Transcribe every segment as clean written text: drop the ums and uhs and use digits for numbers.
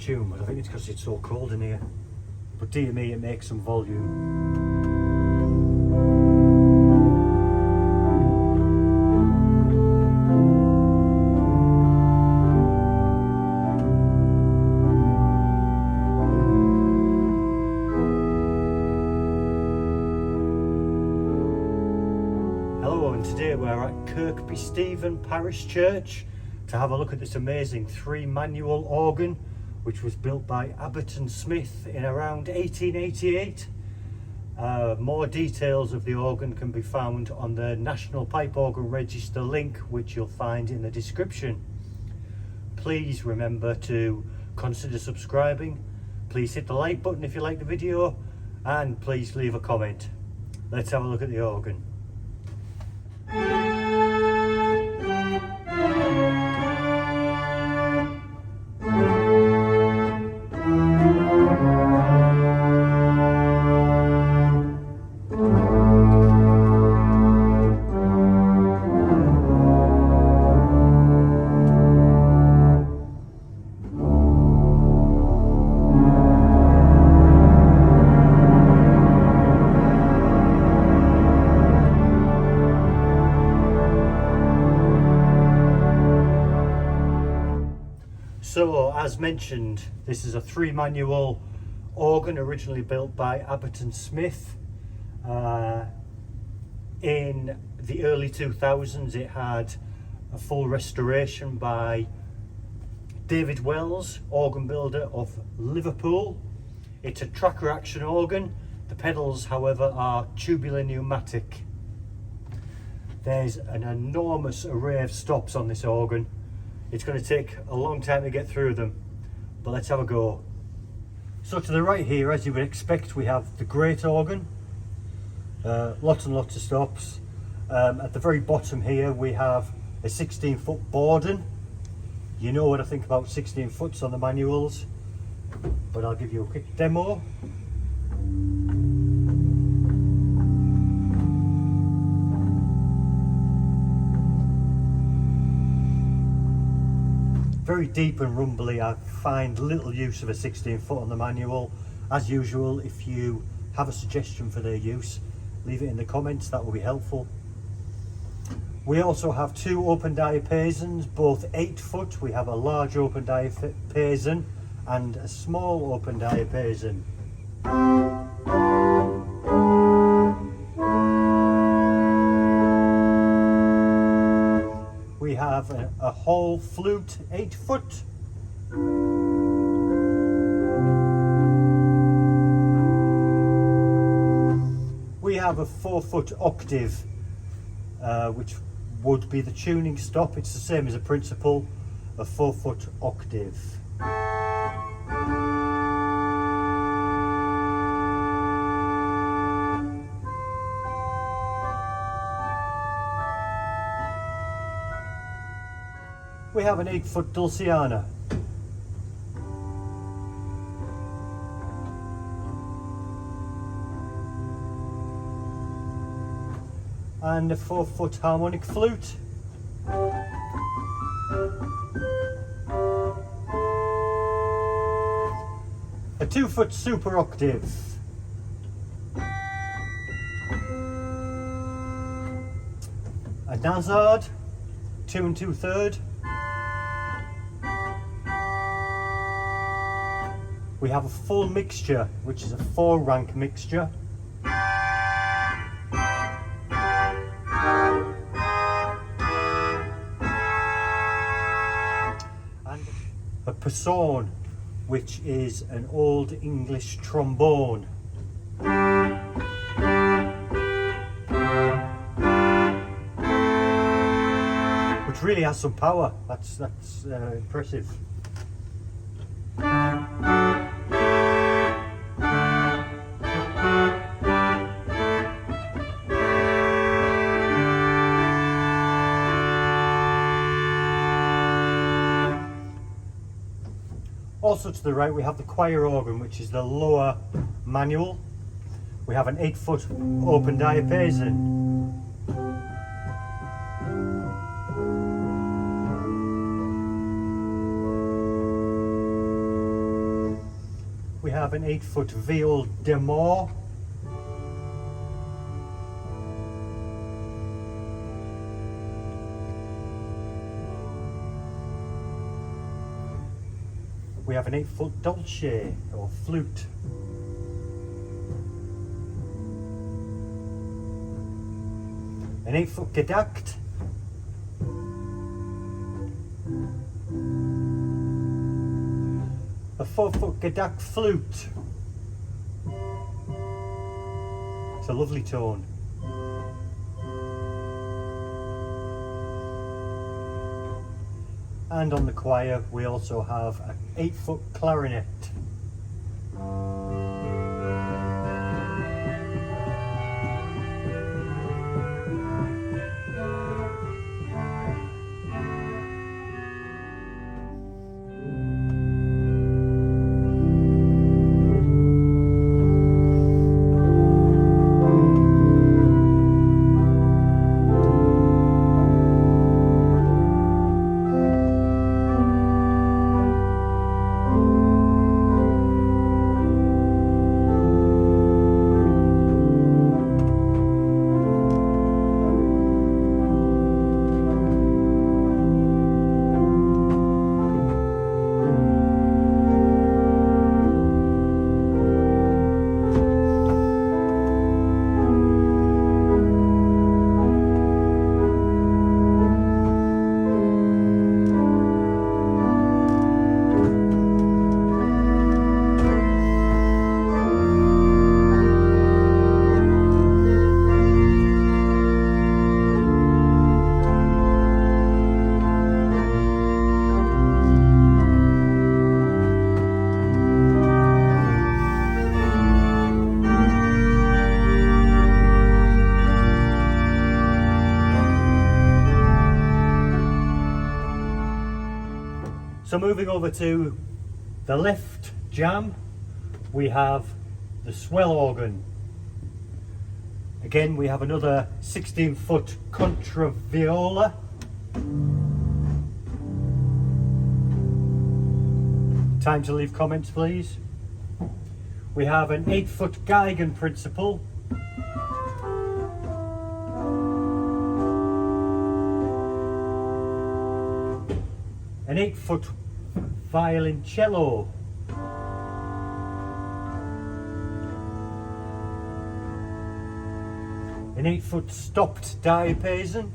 tune, but I think it's because it's so cold in here. But dear me, it makes some volume. Hello, and today we're at Kirkby Stephen Parish Church to have a look at this amazing 3-manual organ which was built by Abbott and Smith in around 1888. More details of the organ can be found on the National Pipe Organ Register link, which you'll find in the description. Please remember to consider subscribing, please hit the like button if you like the video, and please leave a comment. Let's have a look at the organ. So, as mentioned, this is a 3-manual organ originally built by Abbott and Smith. In the early 2000s it had a full restoration by David Wells, organ builder of Liverpool. It's a tracker action organ. The pedals, however, are tubular pneumatic. There's an enormous array of stops on this organ. It's going to take a long time to get through them, but let's have a go. So to the right here, as you would expect, we have the great organ. Lots and lots of stops. At the very bottom here we have a 16-foot bourdon. You know what I think about 16 foots on the manuals, but I'll give you a quick demo. Very deep and rumbly. I find little use of a 16 foot on the manual. As usual, if you have a suggestion for their use, leave it in the comments, that will be helpful. We also have 2 open diapasons, both 8 foot. We have a large open diapason and a small open diapason. We have a whole flute, 8 foot. We have a 4-foot octave, which would be the tuning stop. It's the same as a principal, a 4-foot octave. We have an 8-foot Dulciana. And a 4-foot harmonic flute. A 2-foot super octave. A Nazard, 2 2/3. We have a full mixture, which is a 4-rank mixture. And a Passon, which is an old English trombone. Which really has some power. That's impressive. Also to the right we have the choir organ, which is the lower manual. We have an 8-foot open diapason. have an 8-foot viol d'amore. We have an 8-foot dolce or flute. An 8-foot gedakt. A 4-foot gedakt flute. It's a lovely tone. And on the choir we also have an 8-foot clarinet. So moving over to the left jam, we have the Swell organ. Again, we have another 16-foot contra viola. Time to leave comments, please. We have an 8-foot Geigen principal. An 8-foot violoncello. An 8-foot stopped diapason.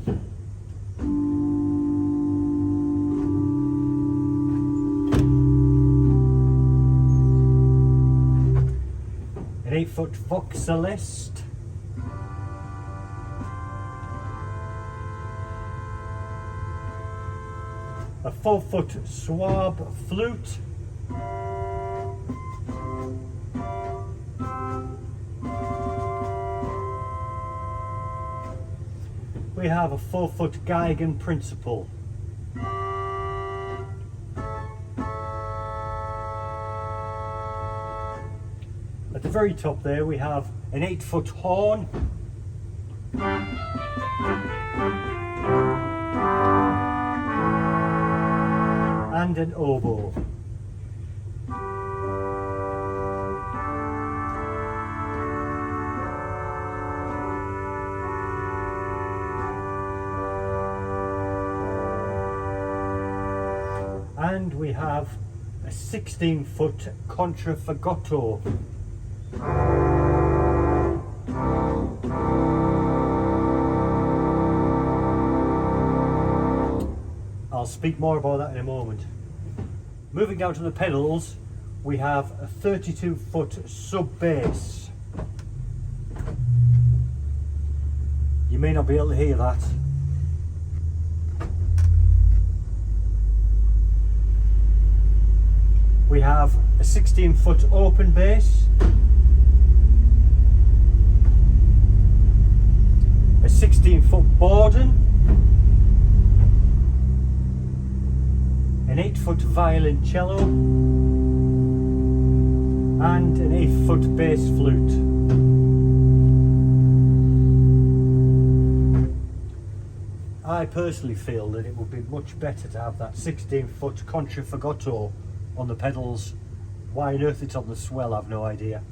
An 8-foot Vox Celeste. A 4-foot Swab flute. We have a 4-foot Geigen principal. At the very top there we have an 8-foot horn. And an oboe. And we have a 16-foot contraffagotto. I'll speak more about that in a moment. Moving down to the pedals, we have a 32-foot sub bass. You may not be able to hear that. We have a 16-foot open bass, a 16-foot Borden, an 8-foot violoncello, and an 8-foot bass flute. I personally feel that it would be much better to have that 16-foot contraffagotto on the pedals Why on earth it's on the Swell, I've no idea.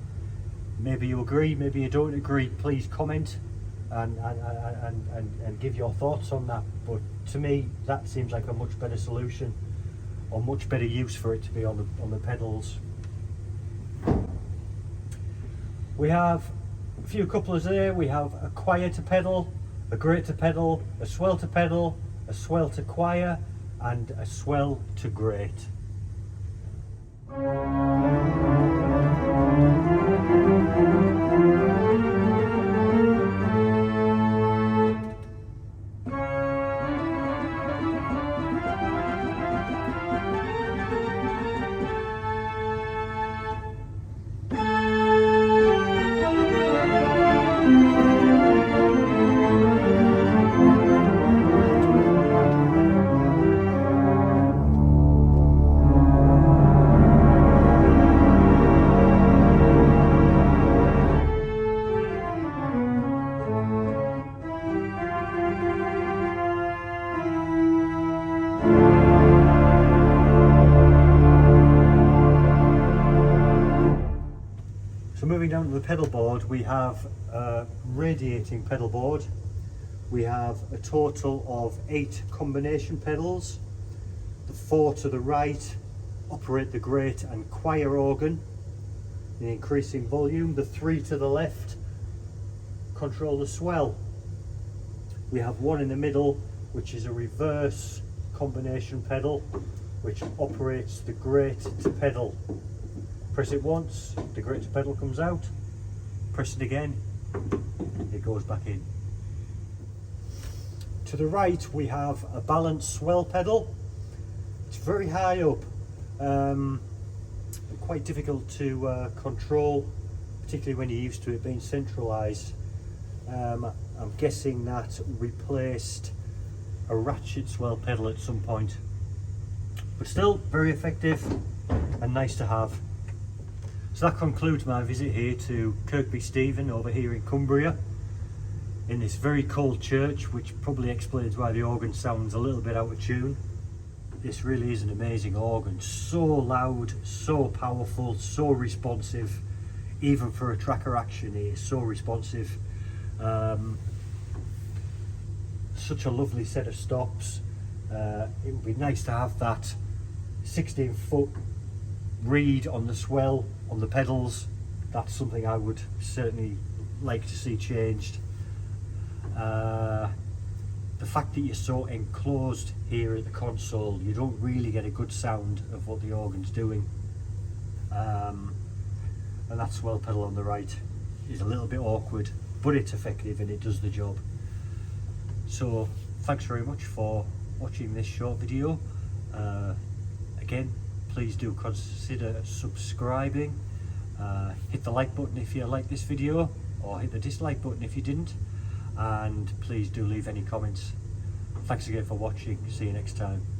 Maybe you agree, maybe you don't agree. Please comment and give your thoughts on that. But to me, that seems like a much better solution, or much better use for it to be on the pedals. We have a few couplers there. We have a choir to pedal, a grate to pedal, a swell to pedal, a swell to choir, and a swell to grate. So moving down to the pedal board, we have a radiating pedal board. We have a total of 8 combination pedals. The 4 to the right operate the grate and choir organ in increasing volume. The 3 to the left control the swell. We have 1 in the middle, which is a reverse combination pedal, which operates the grate to pedal. Press it once, the grate to pedal comes out. Press it again, it goes back in. To the right we have a balanced swell pedal. It's very high up, quite difficult to control, particularly when you're used to it being centralised. I'm guessing that replaced a ratchet swell pedal at some point, but still very effective and nice to have. So that concludes my visit here to Kirkby Stephen over here in Cumbria, in this very cold church, which probably explains why the organ sounds a little bit out of tune. This really is an amazing organ, so loud, so powerful, so responsive. Even for a tracker action, it is so responsive. Such a lovely set of stops. It would be nice to have that 16-foot reed on the swell, on the pedals. That's something I would certainly like to see changed. The fact that you're so enclosed here at the console, you don't really get a good sound of what the organ's doing. And that swell pedal on the right is a little bit awkward, but it's effective and it does the job. So thanks very much for watching this short video. Again, please do consider subscribing. Hit the like button if you like this video, or hit the dislike button if you didn't, and please do leave any comments. Thanks again for watching. See you next time.